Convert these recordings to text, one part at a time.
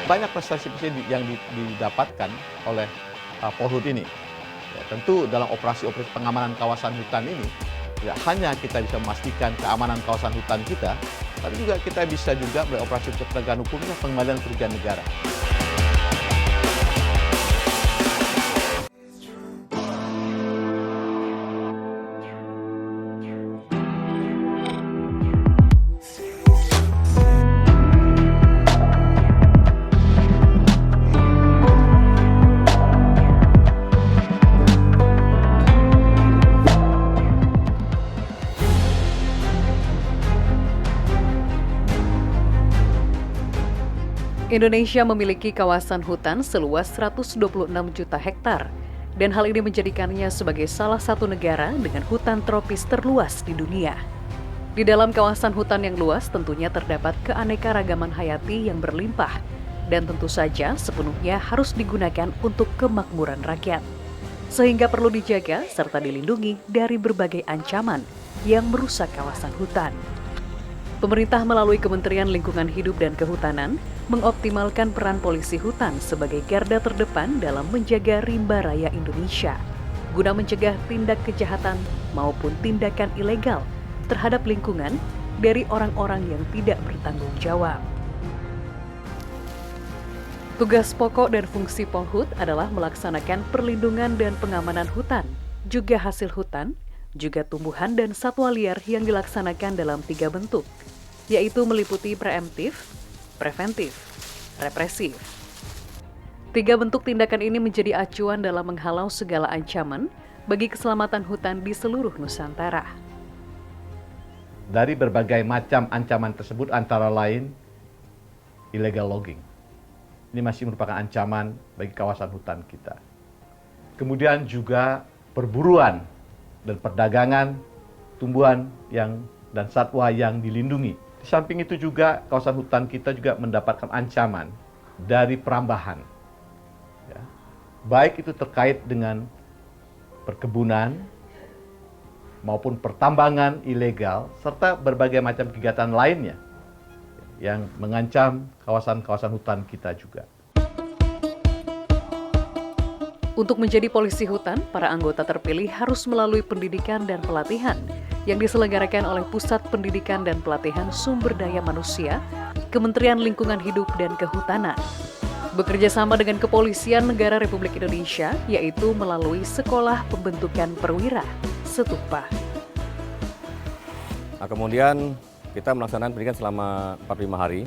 banyak prestasi-prestasi yang didapatkan oleh Polhut ini. Ya, tentu dalam operasi-operasi pengamanan kawasan hutan ini, tidak hanya kita bisa memastikan keamanan kawasan hutan kita, tapi juga kita bisa juga beroperasi penegakan hukumnya, pengembalian kerugian negara. Indonesia memiliki kawasan hutan seluas 126 juta hektar, dan hal ini menjadikannya sebagai salah satu negara dengan hutan tropis terluas di dunia. Di dalam kawasan hutan yang luas tentunya terdapat keanekaragaman hayati yang berlimpah, dan tentu saja sepenuhnya harus digunakan untuk kemakmuran rakyat. Sehingga perlu dijaga serta dilindungi dari berbagai ancaman yang merusak kawasan hutan. Pemerintah melalui Kementerian Lingkungan Hidup dan Kehutanan mengoptimalkan peran polisi hutan sebagai garda terdepan dalam menjaga rimba raya Indonesia, guna mencegah tindak kejahatan maupun tindakan ilegal terhadap lingkungan dari orang-orang yang tidak bertanggung jawab. Tugas pokok dan fungsi Polhut adalah melaksanakan perlindungan dan pengamanan hutan, juga hasil hutan, juga tumbuhan dan satwa liar yang dilaksanakan dalam 3 bentuk, yaitu meliputi preemptif, preventif, represif. 3 bentuk tindakan ini menjadi acuan dalam menghalau segala ancaman bagi keselamatan hutan di seluruh Nusantara. Dari berbagai macam ancaman tersebut antara lain illegal logging. Ini masih merupakan ancaman bagi kawasan hutan kita. Kemudian juga perburuan dan perdagangan tumbuhan dan satwa yang dilindungi. Di samping itu juga kawasan hutan kita juga mendapatkan ancaman dari perambahan. Ya. Baik itu terkait dengan perkebunan maupun pertambangan ilegal serta berbagai macam kegiatan lainnya yang mengancam kawasan-kawasan hutan kita juga. Untuk menjadi polisi hutan, para anggota terpilih harus melalui pendidikan dan pelatihan yang diselenggarakan oleh Pusat Pendidikan dan Pelatihan Sumber Daya Manusia, Kementerian Lingkungan Hidup dan Kehutanan. Bekerja sama dengan Kepolisian Negara Republik Indonesia, yaitu melalui Sekolah Pembentukan Perwira, Setupa. Nah, kemudian kita melaksanakan pendidikan selama 45 hari,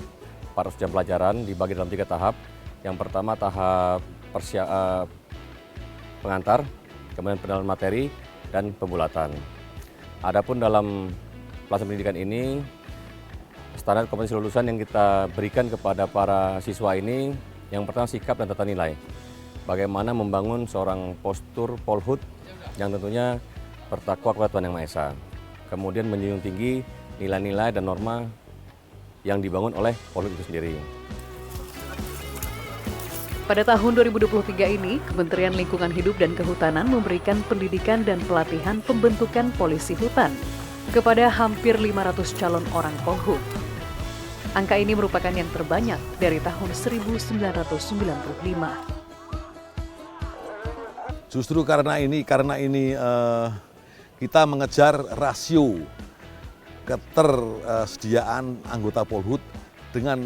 400 jam pelajaran dibagi dalam 3 tahap. Yang pertama tahap pengantar, kemudian pendalaman materi, dan pembulatan. Adapun dalam pelaksanaan pendidikan ini, standar kompetensi lulusan yang kita berikan kepada para siswa ini, yang pertama sikap dan tata nilai. Bagaimana membangun seorang postur Polhut yang tentunya bertakwa kepada Tuhan Yang Maha Esa. Kemudian menjunjung tinggi nilai-nilai dan norma yang dibangun oleh Polhut itu sendiri. Pada tahun 2023 ini, Kementerian Lingkungan Hidup dan Kehutanan memberikan pendidikan dan pelatihan pembentukan polisi hutan kepada hampir 500 calon orang Polhut. Angka ini merupakan yang terbanyak dari tahun 1995. Justru karena ini kita mengejar rasio ketersediaan anggota Polhut dengan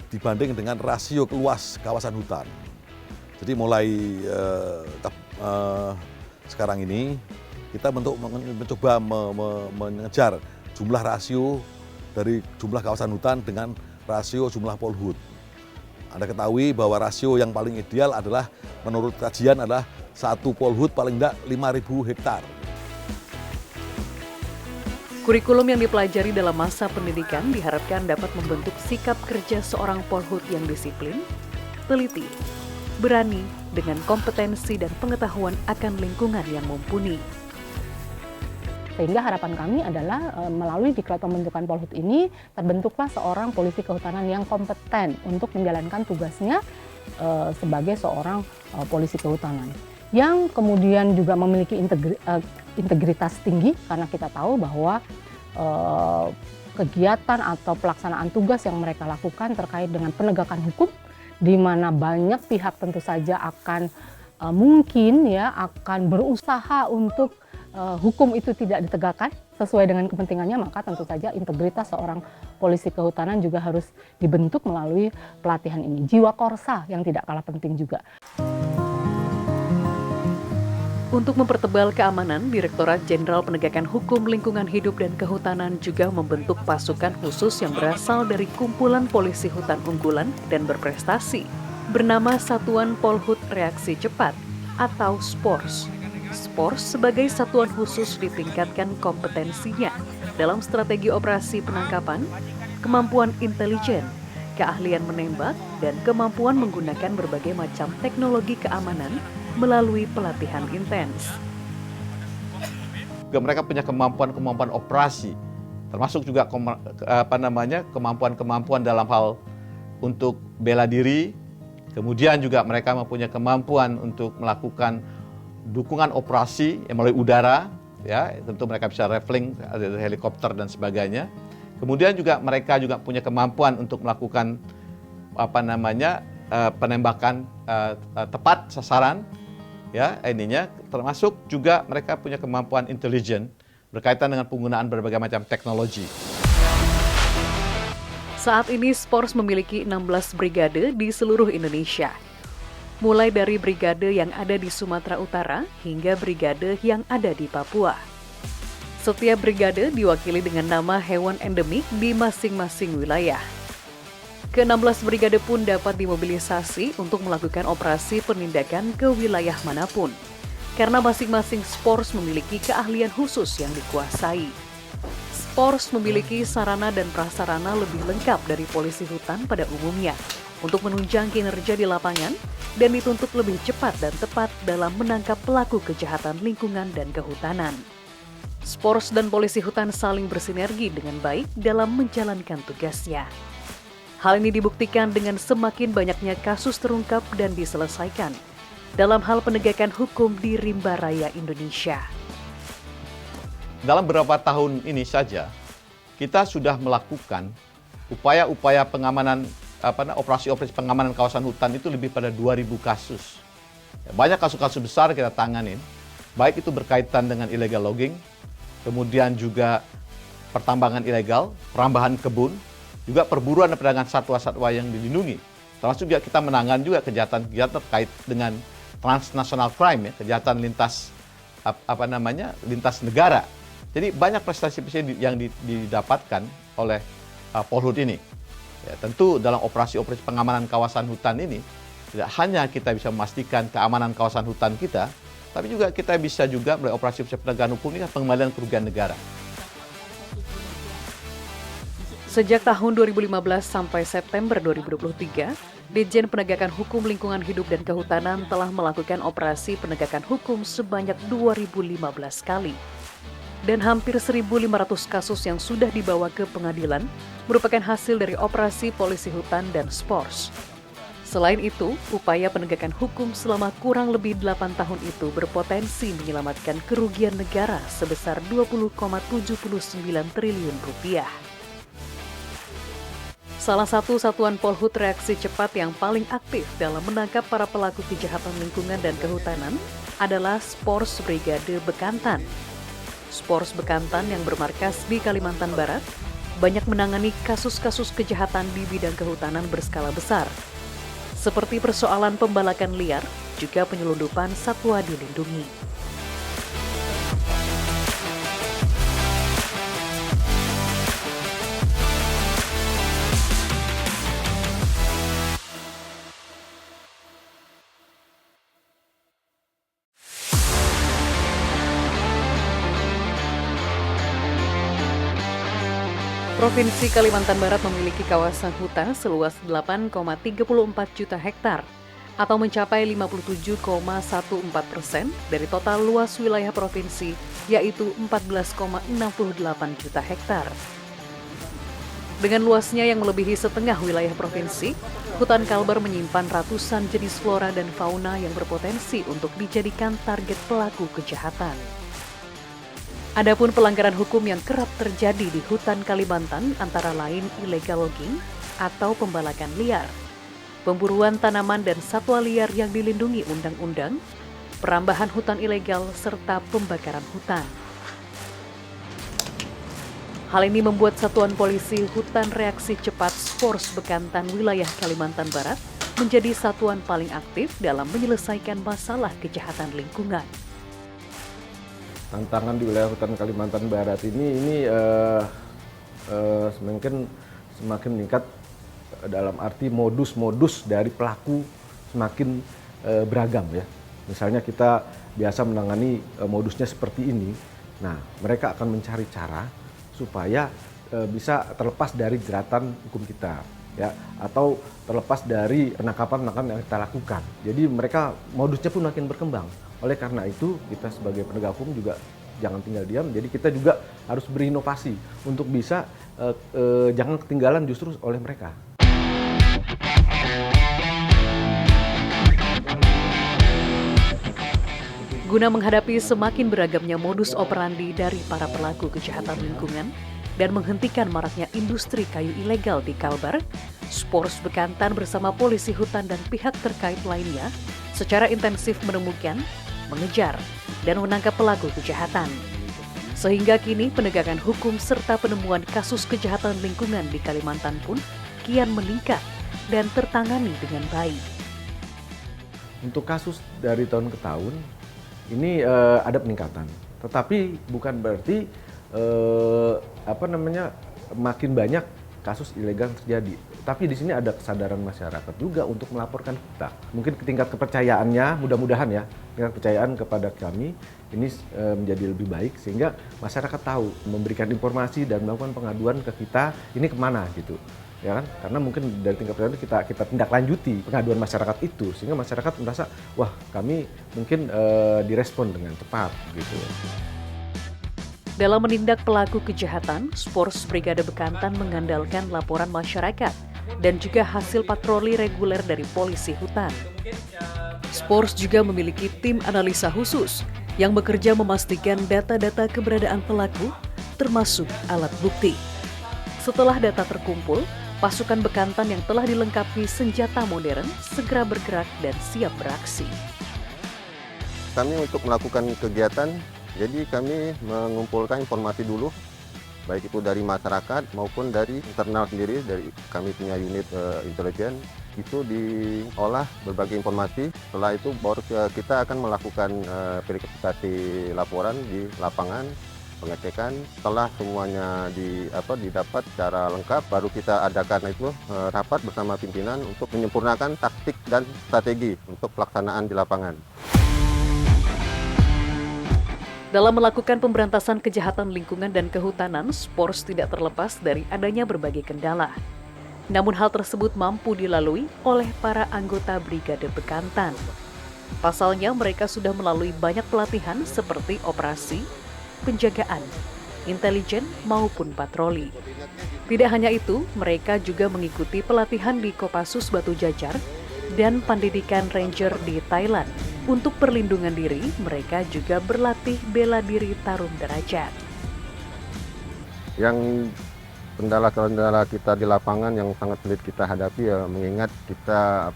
dibanding dengan rasio luas kawasan hutan. Jadi mulai sekarang ini kita mencoba mengejar jumlah rasio dari jumlah kawasan hutan dengan rasio jumlah Polhut. Anda ketahui bahwa rasio yang paling ideal adalah menurut kajian adalah 1 Polhut paling tidak 5.000 hektar. Kurikulum yang dipelajari dalam masa pendidikan diharapkan dapat membentuk sikap kerja seorang Polhut yang disiplin, teliti, berani, dengan kompetensi dan pengetahuan akan lingkungan yang mumpuni. Sehingga harapan kami adalah melalui diklat pembentukan Polhut ini terbentuklah seorang polisi kehutanan yang kompeten untuk menjalankan tugasnya sebagai seorang polisi kehutanan. Yang kemudian juga memiliki integritas tinggi karena kita tahu bahwa kegiatan atau pelaksanaan tugas yang mereka lakukan terkait dengan penegakan hukum di mana banyak pihak tentu saja akan mungkin ya akan berusaha untuk hukum itu tidak ditegakkan sesuai dengan kepentingannya, maka tentu saja integritas seorang polisi kehutanan juga harus dibentuk melalui pelatihan ini. Jiwa korsa yang tidak kalah penting juga. Untuk mempertebal keamanan, Direktorat Jenderal Penegakan Hukum Lingkungan Hidup dan Kehutanan juga membentuk pasukan khusus yang berasal dari kumpulan polisi hutan unggulan dan berprestasi, bernama Satuan Polhut Reaksi Cepat atau SPORS. SPORS sebagai satuan khusus ditingkatkan kompetensinya dalam strategi operasi penangkapan, kemampuan intelijen, keahlian menembak, dan kemampuan menggunakan berbagai macam teknologi keamanan melalui pelatihan intens. Mereka punya kemampuan operasi, termasuk juga kemampuan dalam hal untuk bela diri. Kemudian juga mereka mempunyai kemampuan untuk melakukan dukungan operasi melalui udara, ya tentu mereka bisa rifling, ada helikopter dan sebagainya. Kemudian juga mereka juga punya kemampuan untuk melakukan penembakan tepat sasaran. Ya, ininya termasuk juga mereka punya kemampuan intelijen berkaitan dengan penggunaan berbagai macam teknologi. Saat ini SPORS memiliki 16 brigade di seluruh Indonesia. Mulai dari brigade yang ada di Sumatera Utara hingga brigade yang ada di Papua. Setiap brigade diwakili dengan nama hewan endemik di masing-masing wilayah. Ke-16 brigade pun dapat dimobilisasi untuk melakukan operasi penindakan ke wilayah manapun, karena masing-masing SPORS memiliki keahlian khusus yang dikuasai. SPORS memiliki sarana dan prasarana lebih lengkap dari polisi hutan pada umumnya untuk menunjang kinerja di lapangan dan dituntut lebih cepat dan tepat dalam menangkap pelaku kejahatan lingkungan dan kehutanan. SPORS dan polisi hutan saling bersinergi dengan baik dalam menjalankan tugasnya. Hal ini dibuktikan dengan semakin banyaknya kasus terungkap dan diselesaikan dalam hal penegakan hukum di rimba raya Indonesia. Dalam beberapa tahun ini saja, kita sudah melakukan upaya-upaya pengamanan, operasi-operasi pengamanan kawasan hutan itu lebih pada 2.000 kasus. Banyak kasus-kasus besar kita tanganin, baik itu berkaitan dengan illegal logging, kemudian juga pertambangan ilegal, perambahan kebun, juga perburuan dan perdagangan satwa-satwa yang dilindungi. Termasuk juga kita menangani juga kejahatan-kejahatan terkait dengan transnational crime, ya, kejahatan lintas negara. Jadi banyak prestasi-prestasi yang didapatkan oleh Polhut ini. Ya, tentu dalam operasi-operasi pengamanan kawasan hutan ini tidak hanya kita bisa memastikan keamanan kawasan hutan kita, tapi juga kita bisa juga melalui operasi-operasi penegakan hukum ini pengembalian kerugian negara. Sejak tahun 2015 sampai September 2023, Ditjen Penegakan Hukum Lingkungan Hidup dan Kehutanan telah melakukan operasi penegakan hukum sebanyak 2.015 kali. Dan hampir 1.500 kasus yang sudah dibawa ke pengadilan merupakan hasil dari operasi polisi hutan dan SPORS. Selain itu, upaya penegakan hukum selama kurang lebih 8 tahun itu berpotensi menyelamatkan kerugian negara sebesar 20,79 triliun rupiah. Salah satu satuan Polhut Reaksi Cepat yang paling aktif dalam menangkap para pelaku kejahatan lingkungan dan kehutanan adalah SPORS Brigade Bekantan. SPORS Bekantan yang bermarkas di Kalimantan Barat banyak menangani kasus-kasus kejahatan di bidang kehutanan berskala besar, seperti persoalan pembalakan liar, juga penyelundupan satwa dilindungi. Provinsi Kalimantan Barat memiliki kawasan hutan seluas 8,34 juta hektar atau mencapai 57,14% dari total luas wilayah provinsi, yaitu 14,68 juta hektar. Dengan luasnya yang melebihi setengah wilayah provinsi, hutan Kalbar menyimpan ratusan jenis flora dan fauna yang berpotensi untuk dijadikan target pelaku kejahatan. Adapun pelanggaran hukum yang kerap terjadi di hutan Kalimantan antara lain illegal logging atau pembalakan liar, pemburuan tanaman dan satwa liar yang dilindungi undang-undang, perambahan hutan ilegal, serta pembakaran hutan. Hal ini membuat Satuan Polisi Hutan Reaksi Cepat Spors Bekantan wilayah Kalimantan Barat menjadi satuan paling aktif dalam menyelesaikan masalah kejahatan lingkungan. Tantangan di wilayah hutan Kalimantan Barat ini semakin meningkat dalam arti modus-modus dari pelaku semakin beragam ya. Misalnya kita biasa menangani modusnya seperti ini, nah mereka akan mencari cara supaya bisa terlepas dari jeratan hukum kita, ya, atau terlepas dari penangkapan-penangkapan yang kita lakukan. Jadi mereka modusnya pun makin berkembang. Oleh karena itu kita sebagai penegak hukum juga jangan tinggal diam. Jadi kita juga harus berinovasi untuk bisa jangan ketinggalan justru oleh mereka. Guna menghadapi semakin beragamnya modus operandi dari para pelaku kejahatan lingkungan dan menghentikan maraknya industri kayu ilegal di Kalbar, Spors Bekantan bersama polisi hutan dan pihak terkait lainnya secara intensif menemukan, mengejar, dan menangkap pelaku kejahatan. Sehingga kini penegakan hukum serta penemuan kasus kejahatan lingkungan di Kalimantan pun kian meningkat dan tertangani dengan baik. Untuk kasus dari tahun ke tahun, ini ada peningkatan, tetapi bukan berarti makin banyak kasus ilegal terjadi. Tapi di sini ada kesadaran masyarakat juga untuk melaporkan kita. Mungkin tingkat kepercayaannya, mudah-mudahan ya, tingkat kepercayaan kepada kami ini menjadi lebih baik sehingga masyarakat tahu memberikan informasi dan melakukan pengaduan ke kita ini kemana gitu. Ya kan? Karena mungkin dari tingkat kepercayaan kita tindak lanjuti pengaduan masyarakat itu sehingga masyarakat merasa wah kami mungkin direspon dengan cepat gitu. Dalam menindak pelaku kejahatan, Spors Brigade Bekantan mengandalkan laporan masyarakat dan juga hasil patroli reguler dari polisi hutan. Spors juga memiliki tim analisa khusus yang bekerja memastikan data-data keberadaan pelaku termasuk alat bukti. Setelah data terkumpul, pasukan Bekantan yang telah dilengkapi senjata modern segera bergerak dan siap beraksi. Kami untuk melakukan kegiatan, jadi kami mengumpulkan informasi dulu, baik itu dari masyarakat maupun dari internal sendiri, dari kami punya unit intelijen, itu diolah berbagai informasi. Setelah itu baru kita akan melakukan verifikasi laporan di lapangan, pengecekan. Setelah semuanya didapat secara lengkap, baru kita adakan itu rapat bersama pimpinan untuk menyempurnakan taktik dan strategi untuk pelaksanaan di lapangan. Dalam melakukan pemberantasan kejahatan lingkungan dan kehutanan, Spors tidak terlepas dari adanya berbagai kendala. Namun hal tersebut mampu dilalui oleh para anggota Brigade Bekantan. Pasalnya mereka sudah melalui banyak pelatihan seperti operasi, penjagaan, intelijen maupun patroli. Tidak hanya itu, mereka juga mengikuti pelatihan di Kopassus Batu Jajar dan pendidikan Ranger di Thailand. Untuk perlindungan diri, mereka juga berlatih bela diri tarung derajat. Yang kendala-kendala kita di lapangan yang sangat sulit kita hadapi ya, mengingat kita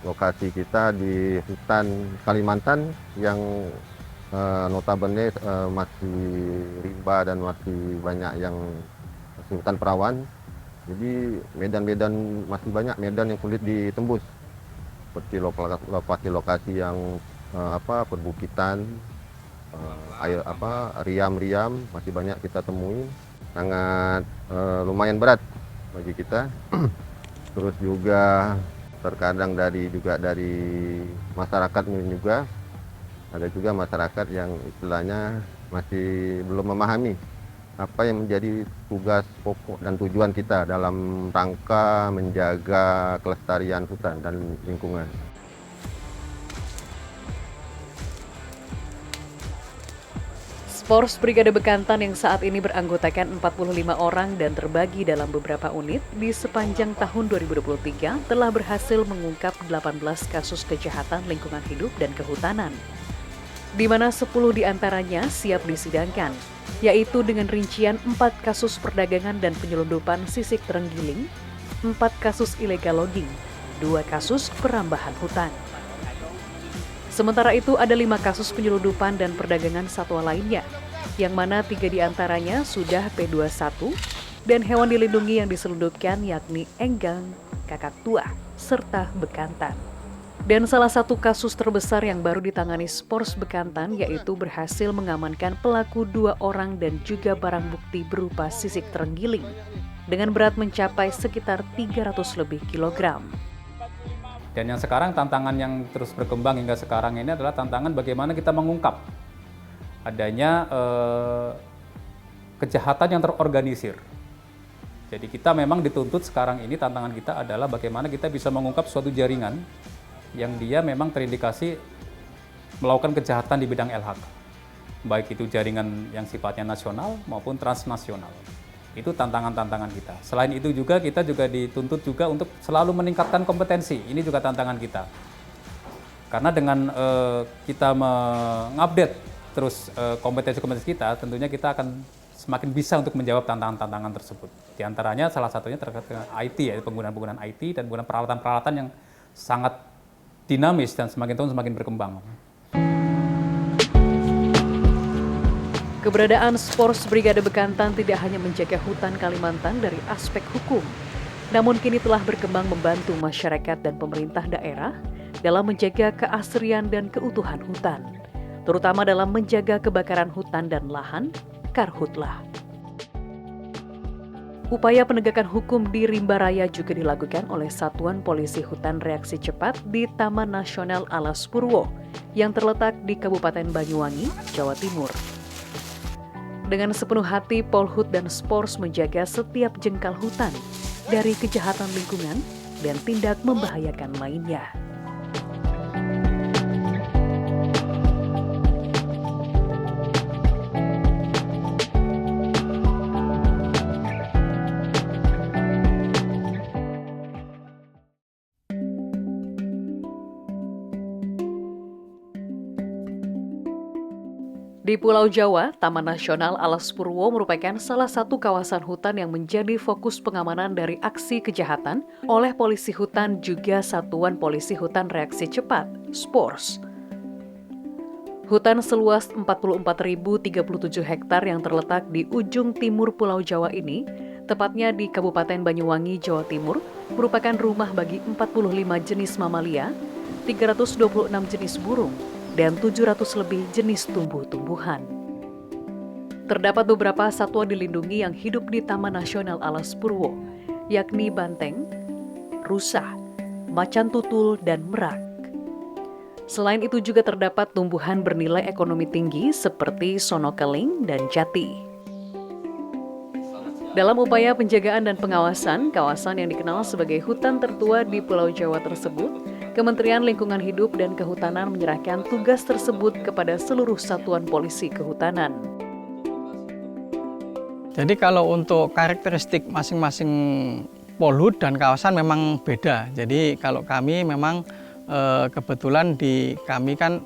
lokasi kita di hutan Kalimantan yang notabene masih rimba dan masih banyak yang masih hutan perawan. Jadi medan-medan masih banyak medan yang sulit ditembus. Seperti lokasi-lokasi yang perbukitan, riam-riam masih banyak kita temui, sangat lumayan berat bagi kita. Terus juga terkadang dari masyarakat juga ada juga masyarakat yang istilahnya masih belum memahami apa yang menjadi tugas pokok dan tujuan kita dalam rangka menjaga kelestarian hutan dan lingkungan. Spors Brigade Bekantan yang saat ini beranggotakan 45 orang dan terbagi dalam beberapa unit di sepanjang tahun 2023 telah berhasil mengungkap 18 kasus kejahatan lingkungan hidup dan kehutanan, di mana 10 diantaranya siap disidangkan, yaitu dengan rincian 4 kasus perdagangan dan penyelundupan sisik terenggiling, 4 kasus illegal logging, 2 kasus perambahan hutan. Sementara itu ada 5 kasus penyelundupan dan perdagangan satwa lainnya, yang mana 3 diantaranya sudah P21 dan hewan dilindungi yang diselundupkan yakni enggang, kakak tua, serta bekantan. Dan salah satu kasus terbesar yang baru ditangani Spors Bekantan yaitu berhasil mengamankan pelaku 2 orang dan juga barang bukti berupa sisik terenggiling dengan berat mencapai sekitar 300 lebih kilogram. Dan yang sekarang tantangan yang terus berkembang hingga sekarang ini adalah tantangan bagaimana kita mengungkap adanya kejahatan yang terorganisir. Jadi kita memang dituntut sekarang ini tantangan kita adalah bagaimana kita bisa mengungkap suatu jaringan yang dia memang terindikasi melakukan kejahatan di bidang LHK. Baik itu jaringan yang sifatnya nasional maupun transnasional. Itu tantangan-tantangan kita. Selain itu juga kita juga dituntut juga untuk selalu meningkatkan kompetensi. Ini juga tantangan kita. Karena dengan kita mengupdate terus kompetensi-kompetensi kita, tentunya kita akan semakin bisa untuk menjawab tantangan-tantangan tersebut. Di antaranya salah satunya terkait dengan IT, ya, penggunaan IT dan penggunaan peralatan-peralatan yang sangat dinamis dan semakin tahun semakin berkembang. Keberadaan Spors Brigade Bekantan tidak hanya menjaga hutan Kalimantan dari aspek hukum, namun kini telah berkembang membantu masyarakat dan pemerintah daerah dalam menjaga keasrian dan keutuhan hutan, terutama dalam menjaga kebakaran hutan dan lahan, Karhutlah. Upaya penegakan hukum di Rimba Raya juga dilakukan oleh Satuan Polisi Hutan Reaksi Cepat di Taman Nasional Alas Purwo yang terletak di Kabupaten Banyuwangi, Jawa Timur. Dengan sepenuh hati, Polhut dan Spors menjaga setiap jengkal hutan dari kejahatan lingkungan dan tindak membahayakan lainnya. Di Pulau Jawa, Taman Nasional Alas Purwo merupakan salah satu kawasan hutan yang menjadi fokus pengamanan dari aksi kejahatan oleh polisi hutan juga Satuan Polisi Hutan Reaksi Cepat, Spors. Hutan seluas 44.037 hektar yang terletak di ujung timur Pulau Jawa ini, tepatnya di Kabupaten Banyuwangi, Jawa Timur, merupakan rumah bagi 45 jenis mamalia, 326 jenis burung, dan 700 lebih jenis tumbuh-tumbuhan. Terdapat beberapa satwa dilindungi yang hidup di Taman Nasional Alas Purwo, yakni banteng, rusa, macan tutul, dan merak. Selain itu juga terdapat tumbuhan bernilai ekonomi tinggi seperti sono keling dan jati. Dalam upaya penjagaan dan pengawasan, kawasan yang dikenal sebagai hutan tertua di Pulau Jawa tersebut, Kementerian Lingkungan Hidup dan Kehutanan menyerahkan tugas tersebut kepada seluruh satuan polisi kehutanan. Jadi kalau untuk karakteristik masing-masing polhut dan kawasan memang beda. Jadi kalau kami memang kebetulan di kami kan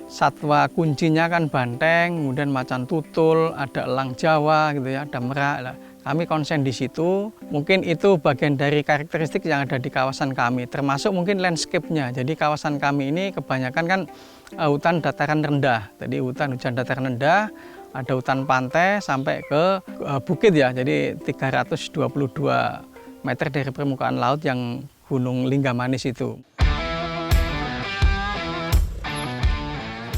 satwa kuncinya kan banteng, kemudian macan tutul, ada elang Jawa gitu ya, ada merak. Kami konsen di situ, mungkin itu bagian dari karakteristik yang ada di kawasan kami, termasuk mungkin landscape-nya. Jadi kawasan kami ini kebanyakan kan hutan dataran rendah, jadi hutan dataran rendah, ada hutan pantai sampai ke bukit ya, jadi 322 meter dari permukaan laut yang Gunung Linggamanis itu.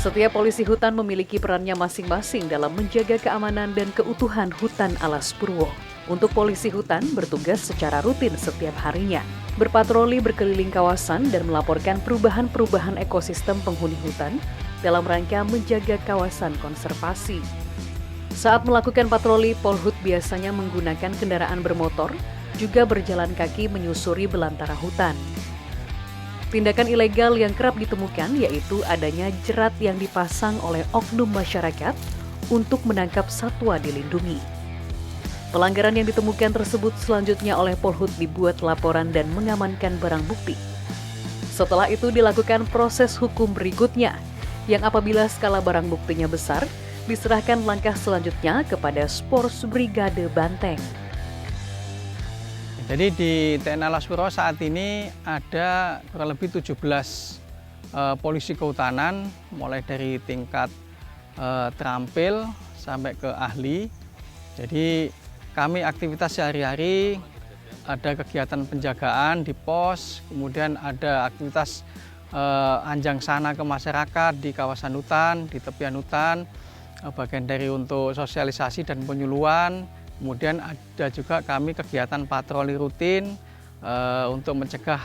Setiap polisi hutan memiliki perannya masing-masing dalam menjaga keamanan dan keutuhan hutan Alas Purwo. Untuk polisi hutan bertugas secara rutin setiap harinya, berpatroli berkeliling kawasan dan melaporkan perubahan-perubahan ekosistem penghuni hutan dalam rangka menjaga kawasan konservasi. Saat melakukan patroli, Polhut biasanya menggunakan kendaraan bermotor, juga berjalan kaki menyusuri belantara hutan. Tindakan ilegal yang kerap ditemukan yaitu adanya jerat yang dipasang oleh oknum masyarakat untuk menangkap satwa dilindungi. Pelanggaran yang ditemukan tersebut selanjutnya oleh Polhut dibuat laporan dan mengamankan barang bukti. Setelah itu dilakukan proses hukum berikutnya, yang apabila skala barang buktinya besar, diserahkan langkah selanjutnya kepada Spors Brigade Banteng. Jadi di TNI Alas Purwo saat ini ada kurang lebih 17 polisi kehutanan, mulai dari tingkat terampil sampai ke ahli. Jadi kami aktivitas sehari-hari ada kegiatan penjagaan di pos, kemudian ada aktivitas anjang sana ke masyarakat di kawasan hutan, di tepian hutan, bagian dari untuk sosialisasi dan penyuluhan. Kemudian ada juga kami kegiatan patroli rutin untuk mencegah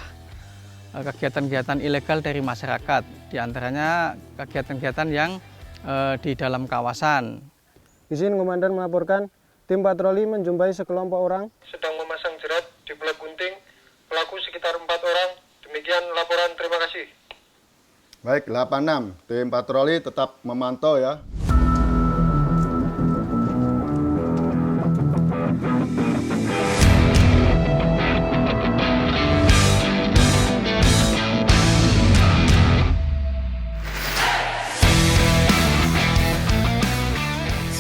kegiatan-kegiatan ilegal dari masyarakat, di antaranya kegiatan-kegiatan yang di dalam kawasan. Izin Komandan melaporkan, tim patroli menjumpai sekelompok orang sedang memasang jerat di Pulau Gunting, pelaku sekitar 4 orang. Demikian laporan, terima kasih. Baik, 86, tim patroli tetap memantau ya.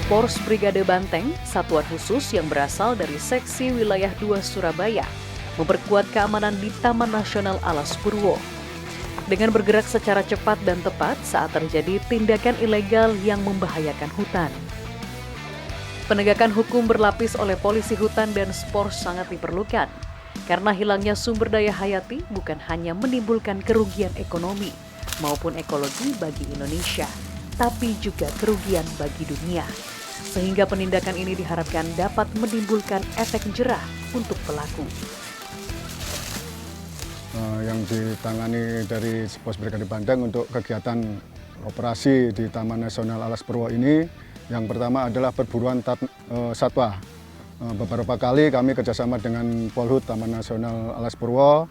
Pors Brigade Banteng, satuan khusus yang berasal dari Seksi Wilayah 2 Surabaya, memperkuat keamanan di Taman Nasional Alas Purwo. Dengan bergerak secara cepat dan tepat saat terjadi tindakan ilegal yang membahayakan hutan. Penegakan hukum berlapis oleh polisi hutan dan Spors sangat diperlukan, karena hilangnya sumber daya hayati bukan hanya menimbulkan kerugian ekonomi maupun ekologi bagi Indonesia, tapi juga kerugian bagi dunia. Sehingga penindakan ini diharapkan dapat menimbulkan efek jerah untuk pelaku. Yang ditangani dari Pos Brigade Banteng untuk kegiatan operasi di Taman Nasional Alas Purwo ini, yang pertama adalah perburuan satwa. Beberapa kali kami kerjasama dengan Polhut Taman Nasional Alas Purwo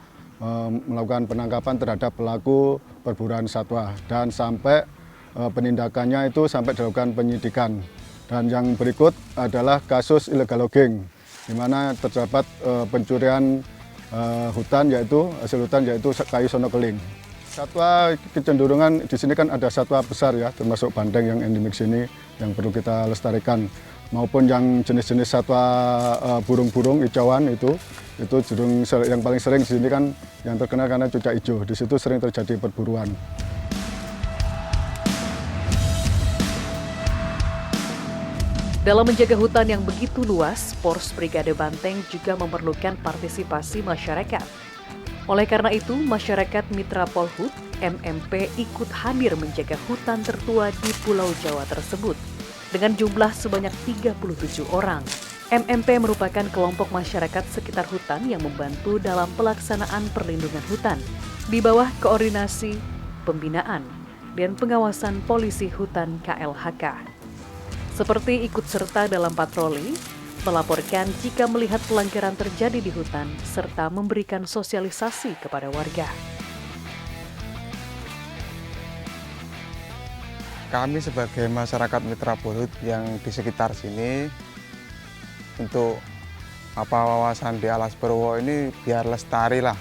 melakukan penangkapan terhadap pelaku perburuan satwa, dan sampai penindakannya itu sampai dilakukan penyidikan. Dan yang berikut adalah kasus illegal logging, di mana terdapat pencurian hutan, yaitu hasil hutan, yaitu kayu sono keling. Satwa kecenderungan di sini kan ada satwa besar ya, termasuk banteng yang endemik sini yang perlu kita lestarikan, maupun yang jenis-jenis satwa burung-burung hijauan itu yang paling sering di sini kan yang terkenal karena cucak hijau. Di situ sering terjadi perburuan. Dalam menjaga hutan yang begitu luas, Pors Brigade Banteng juga memerlukan partisipasi masyarakat. Oleh karena itu, masyarakat Mitra Polhut, MMP ikut hadir menjaga hutan tertua di Pulau Jawa tersebut. Dengan jumlah sebanyak 37 orang, MMP merupakan kelompok masyarakat sekitar hutan yang membantu dalam pelaksanaan perlindungan hutan di bawah koordinasi, pembinaan, dan pengawasan polisi hutan KLHK. Seperti ikut serta dalam patroli, melaporkan jika melihat pelanggaran terjadi di hutan, serta memberikan sosialisasi kepada warga. Kami sebagai masyarakat Mitra Polhut yang di sekitar sini, untuk wawasan di Alas Purwo ini biar lestari lah,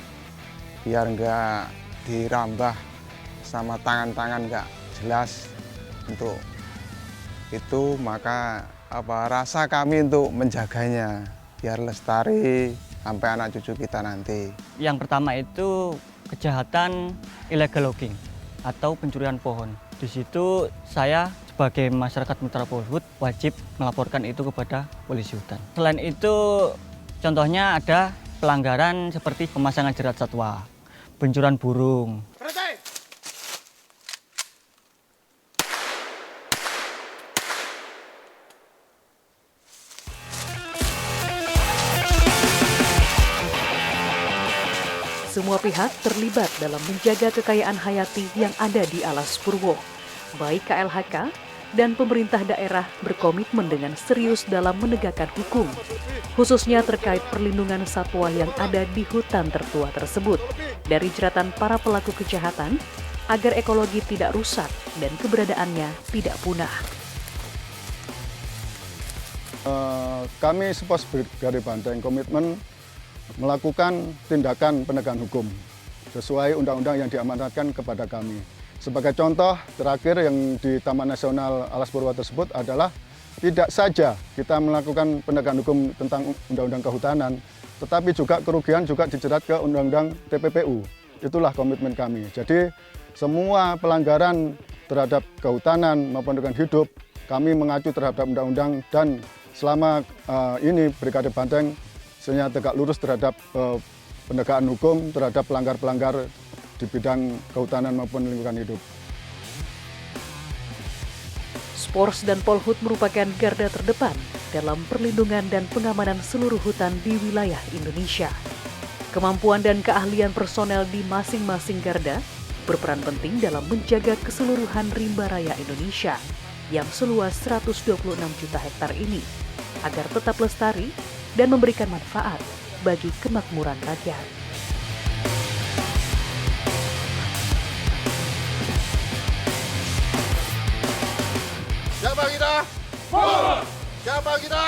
biar nggak dirambah sama tangan-tangan nggak jelas. Untuk itu maka rasa kami untuk menjaganya biar lestari sampai anak cucu kita nanti. Yang pertama itu kejahatan illegal logging atau pencurian pohon. Di situ saya sebagai masyarakat Mitra Polhut wajib melaporkan itu kepada polisi hutan. Selain itu contohnya ada pelanggaran seperti pemasangan jerat satwa, pencurian burung. Semua pihak terlibat dalam menjaga kekayaan hayati yang ada di Alas Purwo. Baik KLHK dan pemerintah daerah berkomitmen dengan serius dalam menegakkan hukum, khususnya terkait perlindungan satwa yang ada di hutan tertua tersebut, dari jeratan para pelaku kejahatan, agar ekologi tidak rusak dan keberadaannya tidak punah. Kami Pos Brigade Banteng komitmen melakukan tindakan penegakan hukum sesuai undang-undang yang diamanatkan kepada kami. Sebagai contoh terakhir yang di Taman Nasional Alas Purwo tersebut adalah tidak saja kita melakukan penegakan hukum tentang Undang-Undang Kehutanan, tetapi juga kerugian juga dijerat ke Undang-Undang TPPU. Itulah komitmen kami. Jadi semua pelanggaran terhadap kehutanan maupun lingkungan hidup, kami mengacu terhadap undang-undang dan selama ini Brigade Banteng senyata tegak lurus terhadap penegakan hukum terhadap pelanggar-pelanggar di bidang kehutanan maupun lingkungan hidup. Spors dan Polhut merupakan garda terdepan dalam perlindungan dan pengamanan seluruh hutan di wilayah Indonesia. Kemampuan dan keahlian personel di masing-masing garda berperan penting dalam menjaga keseluruhan rimba raya Indonesia yang seluas 126 juta hektar ini agar tetap lestari dan memberikan manfaat bagi kemakmuran rakyat. Siapa kita? Siapa kita?